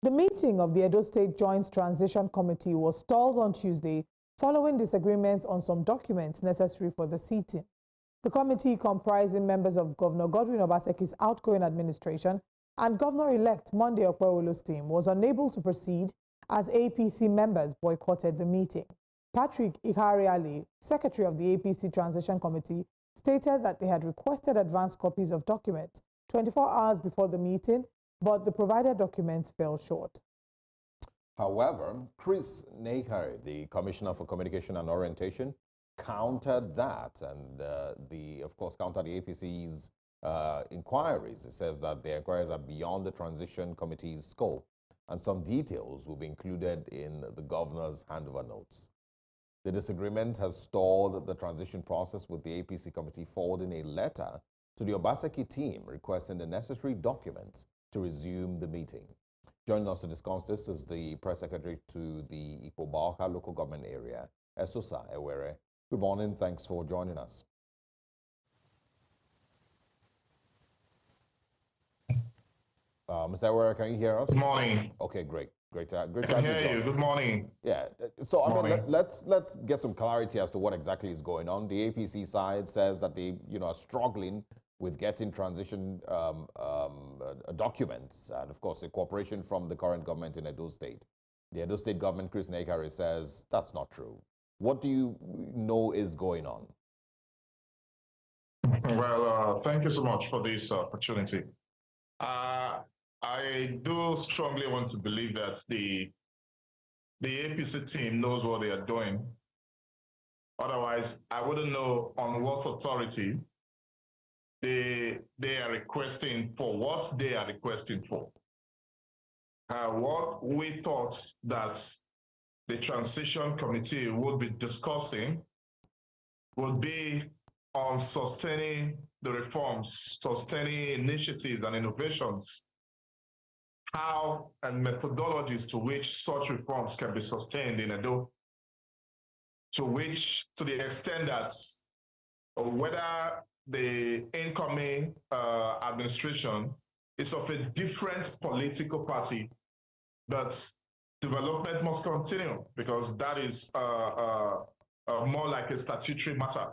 The meeting of the Edo State Joint Transition Committee was stalled on Tuesday following disagreements on some documents necessary for the seating. The committee, comprising members of Governor Godwin Obaseki's outgoing administration and Governor-elect Monday Okpebholo's team, was unable to proceed as APC members boycotted the meeting. Patrick Ihariali, secretary of the APC Transition Committee, stated that they had requested advance copies of documents 24 hours before the meeting, but the provided documents fell short. However, Chris Nekari, the Commissioner for Communication and Orientation, countered that and of course, countered the APC's inquiries. It says that the inquiries are beyond the Transition Committee's scope, and some details will be included in the governor's handover notes. The disagreement has stalled the transition process, with the APC committee forwarding a letter to the Obaseki team requesting the necessary documents to resume the meeting. Joining us to discuss this is the press secretary to the Okpebholo local government area, Esosa Ewere. Good morning. Thanks for joining us. Mr. Ewere, can you hear us? Good morning. Okay, great. Great to I have can you hear you. Good morning. Yeah. So I mean, let's get some clarity as to what exactly is going on. The APC side says that they, are struggling with getting transition documents, and of course, the cooperation from the current government in Edo State. The Edo State government, Chris Nekari, says that's not true. What do you know is going on? Well, thank you so much for this opportunity. I do strongly want to believe that the APC team knows what they are doing. Otherwise, I wouldn't know on what authority they are requesting for what they are requesting for. What we thought that the transition committee would be discussing would be on sustaining the reforms, sustaining initiatives and innovations, how and methodologies to which such reforms can be sustained in Edo, to the extent that whether the incoming administration is of a different political party, but development must continue, because that is more like a statutory matter.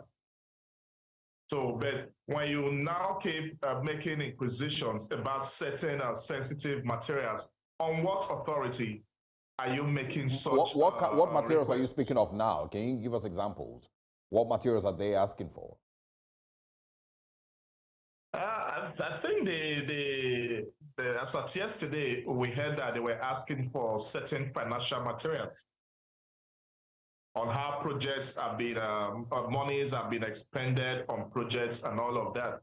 So, but when you now keep making inquisitions about certain sensitive materials, on what authority are you making such what materials requests? are you speaking of now? Can you give us examples? What materials are they asking for? I think as of yesterday, we heard that they were asking for certain financial materials on how projects have been, monies have been expended on projects and all of that.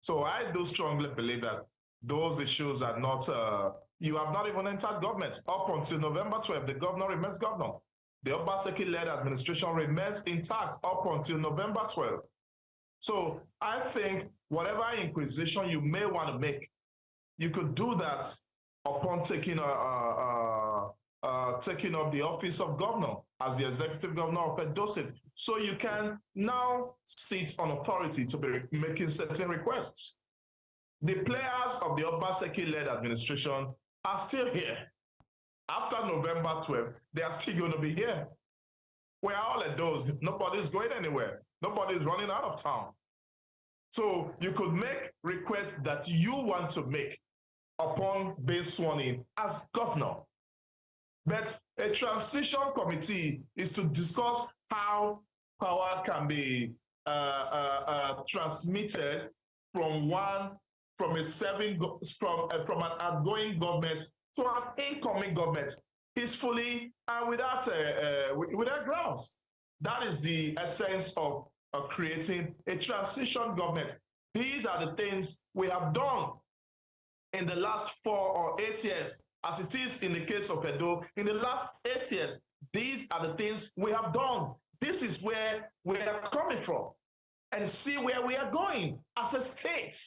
So I do strongly believe that those issues are not, you have not even entered government. Up until November 12th, the governor remains governor. The Obaseki-led administration remains intact up until November 12th. So I think whatever inquisition you may want to make, you could do that upon taking up the office of governor as the executive governor of Edo State. So you can now sit on authority to be making certain requests. The players of the Obaseki-led administration are still here. After November 12th, they are still going to be here. We are all at those. Nobody's going anywhere. Nobody's running out of town. So you could make requests that you want to make upon being sworn in as governor. But a transition committee is to discuss how power can be transmitted from an outgoing government to an incoming government peacefully and without grounds. That is the essence of creating a transition government. These are the things we have done in the last 4 or 8 years, as it is in the case of Edo. In the last 8 years, these are the things we have done. This is where we are coming from, and see where we are going as a state,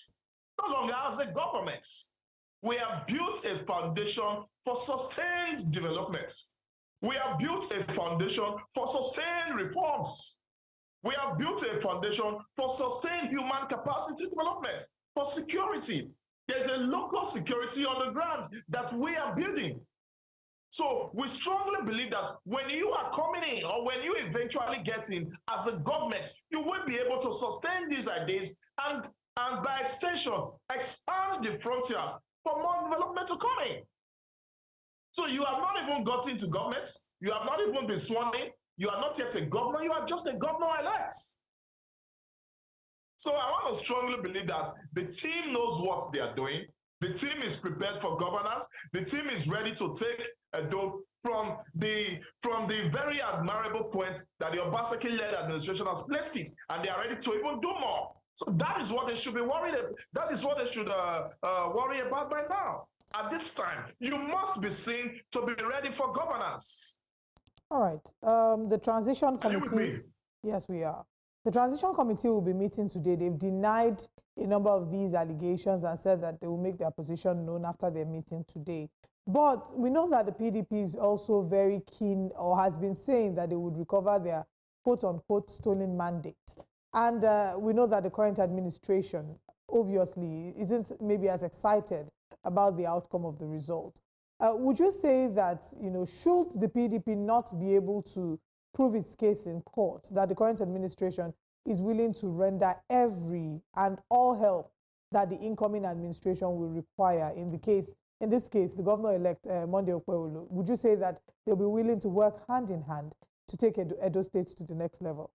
no longer as a government. We have built a foundation for sustained developments. We have built a foundation for sustained reforms. We have built a foundation for sustained human capacity development, for security. There's a local security on the ground that we are building. So we strongly believe that when you are coming in or when you eventually get in as a government, you will be able to sustain these ideas and by extension, expand the frontiers for more development to come in. So you have not even got into governments. You have not even been sworn in. You are not yet a governor. You are just a governor-elect. So I want to strongly believe that the team knows what they are doing. The team is prepared for governance. The team is ready to take Edo from the very admirable point that the Obaseki-led administration has placed it, and they are ready to even do more. So that is what they should be worried about. That is what they should worry about by now. At this time, you must be seen to be ready for governance. All right. The transition committee. Yes, we are. The transition committee will be meeting today. They've denied a number of these allegations and said that they will make their position known after their meeting today. But we know that the PDP is also very keen, or has been saying that they would recover their quote-unquote stolen mandate. And we know that the current administration, obviously, isn't maybe as excited about the outcome of the result. Would you say that, should the PDP not be able to prove its case in court, that the current administration is willing to render every and all help that the incoming administration will require in this case, the governor-elect, Monday Okpebholo? Would you say that they'll be willing to work hand in hand to take Edo State to the next level?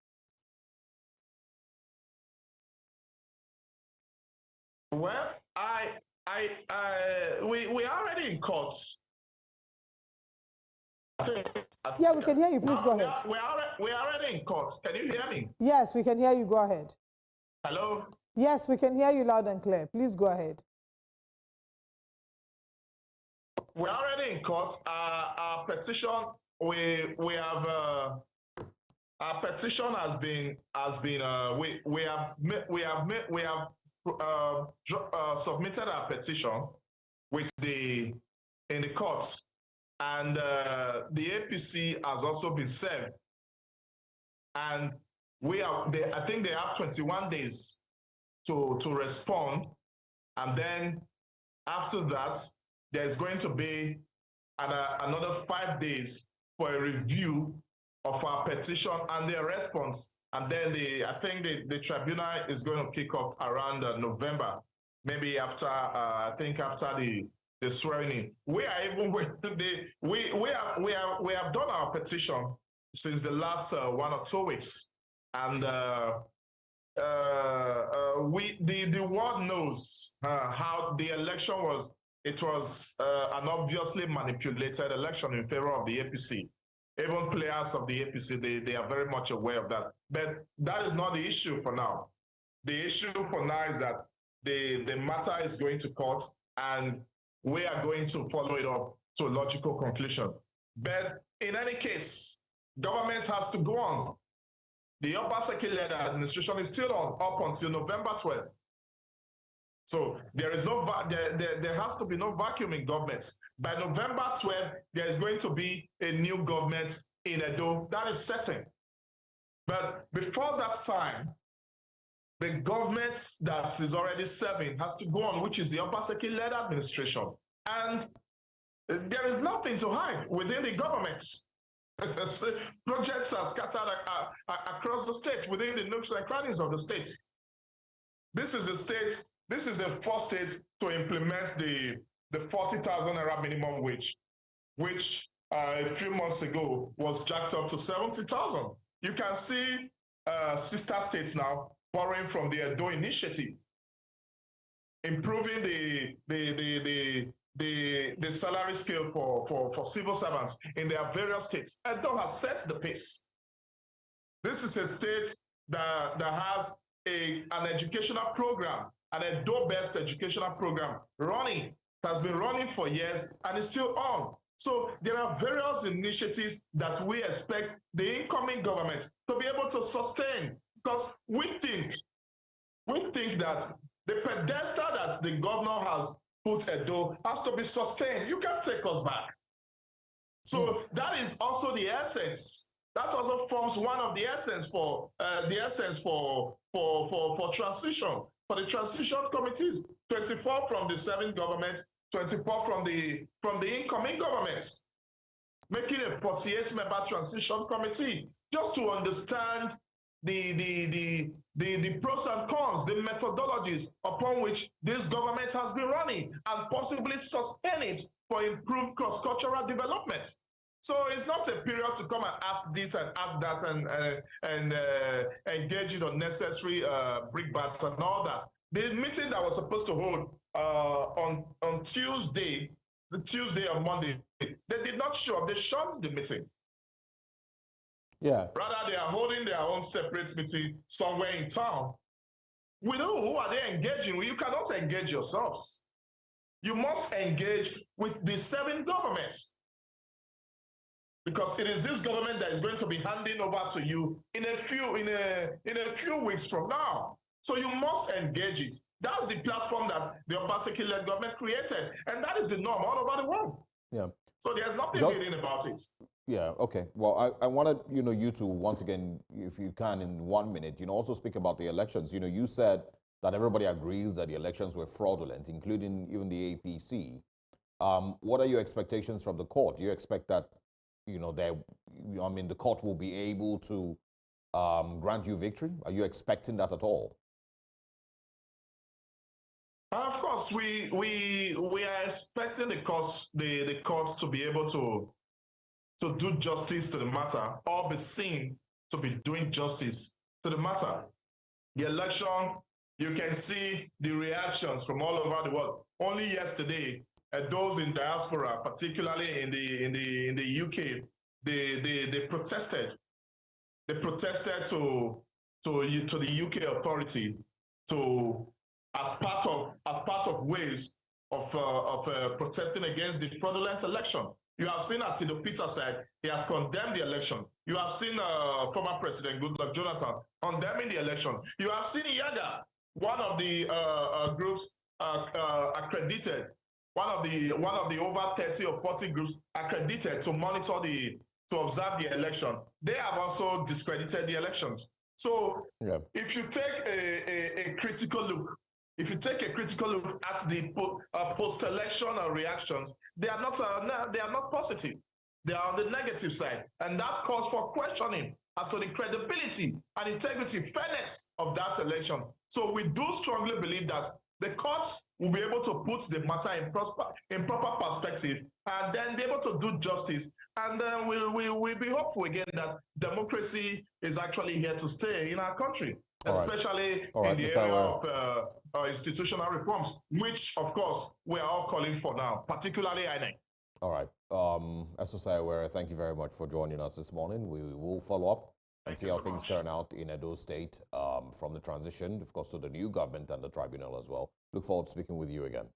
Well, we are already in court. Yeah, we can hear you. Please go ahead. We're already in court. Can you hear me? Yes, we can hear you. Go ahead. Hello? Yes, we can hear you loud and clear. Please go ahead. We're already in court. Our petition, we have our petition has been we have submitted our petition in the courts, and the APC has also been served, and I think they have 21 days to respond, and then after that there's going to be another 5 days for a review of our petition and their response. And then I think the tribunal is going to kick off around November, maybe after after the swearing in. We are even we have done our petition since the last 1 or 2 weeks, and the world knows how the election was. It was an obviously manipulated election in favor of the APC. Even players of the APC, they are very much aware of that. But that is not the issue for now. The issue for now is that the matter is going to court, and we are going to follow it up to a logical conclusion. But in any case, government has to go on. The Obaseki-led administration is still on up until November 12th. So there is there has to be no vacuum in governments. By November 12th, there is going to be a new government in Edo. That is certain. But before that time, the government that is already serving has to go on, which is the Obaseki-led administration. And there is nothing to hide within the governments. Projects are scattered across the states, within the nooks and crannies of the states. This is the first state to implement the 40,000 naira minimum wage, which a few months ago was jacked up to 70,000. You can see sister states now borrowing from the Edo initiative, improving the salary scale for civil servants in their various states. Edo has set the pace. This is a state that has an educational program, an Edo-based educational program running. It has been running for years and is still on. So there are various initiatives that we expect the incoming government to be able to sustain, because we think that the pedestal that the governor has put Edo has to be sustained. You can't take us back. So that is also the essence. That also forms one of the essence for transition, for the transition committees, 24 from the serving government, 24 from the incoming governments. making a 48-member transition committee just to understand the pros and cons, the methodologies upon which this government has been running, and possibly sustain it for improved cross-cultural development. So it's not a period to come and ask this and ask that and engage in unnecessary brickbats and all that. The meeting that was supposed to hold on Tuesday, the Tuesday or Monday, they did not show up. They shunned the meeting. Yeah. Rather, they are holding their own separate meeting somewhere in town. With who are they engaging with? You cannot engage yourselves. You must engage with the 7 governments, because it is this government that is going to be handing over to you in a few weeks from now. So you must engage it. That's the platform that the Obaseki-led government created, and that is the norm all over the world. Yeah. So there's nothing hidden about it. Yeah. Okay. Well, I wanted you to once again, if you can, in 1 minute, also speak about the elections. You said that everybody agrees that the elections were fraudulent, including even the APC. What are your expectations from the court? Do you expect that the court will be able to grant you victory? Are you expecting that at all? Of course, we are expecting the courts to be able to do justice to the matter, or be seen to be doing justice to the matter. The election, you can see the reactions from all over the world. Only yesterday, those in diaspora, particularly in the UK, they protested. They protested to the UK authority as part of waves of protesting against the fraudulent election. You have seen Atido Peter said he has condemned the election. You have seen former President Goodluck Jonathan condemning the election. You have seen Yaga, one of the groups accredited, one of the over 30 or 40 groups accredited to observe the election. They have also discredited the elections. So if you take a critical look, at the post-election reactions, they are not positive. They are on the negative side, and that calls for questioning as to the credibility and integrity, fairness of that election. So we do strongly believe that the courts will be able to put the matter in proper perspective, and then be able to do justice. And then we'll be hopeful again that democracy is actually here to stay in our country, especially in the area of institutional reforms, which, of course, we are all calling for now, particularly INEC. All right. Asosai, thank you very much for joining us this morning. We will follow up and see how things turn out in Edo State from the transition, of course, to the new government and the tribunal as well. Look forward to speaking with you again.